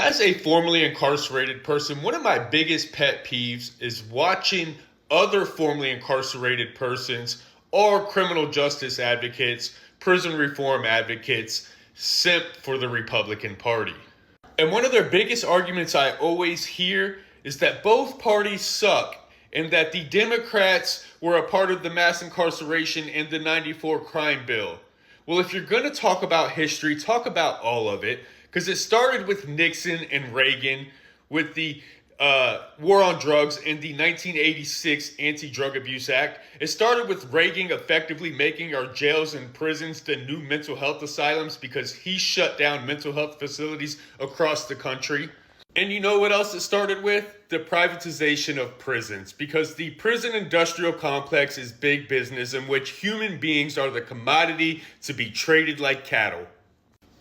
As a formerly incarcerated person, one of my biggest pet peeves is watching other formerly incarcerated persons or criminal justice advocates, prison reform advocates, simp for the Republican Party. And one of their biggest arguments I always hear is that both parties suck and that the Democrats were a part of the mass incarceration and the 94 crime bill. Well, if you're going to talk about history, talk about all of it, because it started with Nixon and Reagan with the war on drugs and the 1986 Anti-Drug Abuse Act. It started with Reagan effectively making our jails and prisons the new mental health asylums because he shut down mental health facilities across the country. And you know what else it started with? The privatization of prisons, because the prison industrial complex is big business in which human beings are the commodity to be traded like cattle.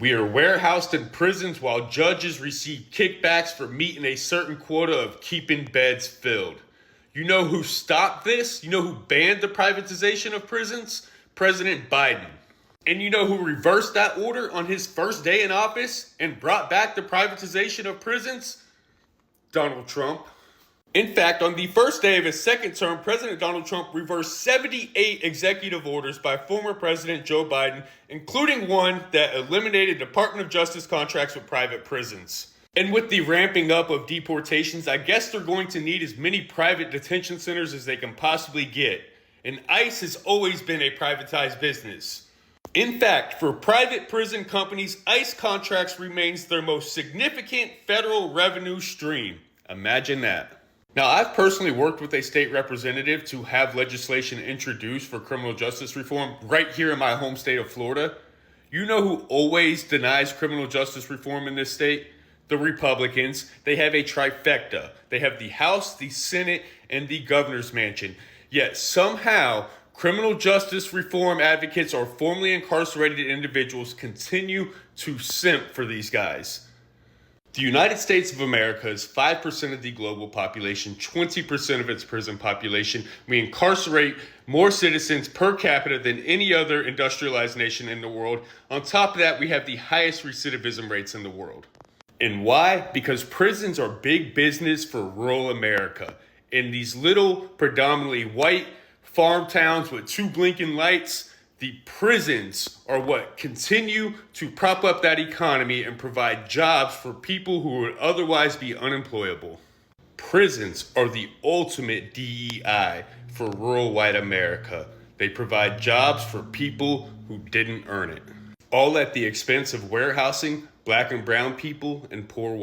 We are warehoused in prisons while judges receive kickbacks for meeting a certain quota of keeping beds filled. You know who stopped this? You know who banned the privatization of prisons? President Biden. And you know who reversed that order on his first day in office and brought back the privatization of prisons? Donald Trump. In fact, on the first day of his second term, President Donald Trump reversed 78 executive orders by former President Joe Biden, including one that eliminated Department of Justice contracts with private prisons. And with the ramping up of deportations, I guess they're going to need as many private detention centers as they can possibly get. And ICE has always been a privatized business. In fact, for private prison companies, ICE contracts remains their most significant federal revenue stream. Imagine that. Now, I've personally worked with a state representative to have legislation introduced for criminal justice reform right here in my home state of Florida. You know who always denies criminal justice reform in this state? The Republicans. They have a trifecta. They have the House, the Senate, and the governor's mansion. Yet somehow, criminal justice reform advocates or formerly incarcerated individuals continue to simp for these guys. The United States of America is 5% of the global population, 20% of its prison population. We incarcerate more citizens per capita than any other industrialized nation in the world. On top of that, we have the highest recidivism rates in the world. And why? Because prisons are big business for rural America. In these little, predominantly white farm towns with two blinking lights, the prisons are what continue to prop up that economy and provide jobs for people who would otherwise be unemployable. Prisons are the ultimate DEI for rural white America. They provide jobs for people who didn't earn it. All at the expense of warehousing black and brown people and poor white.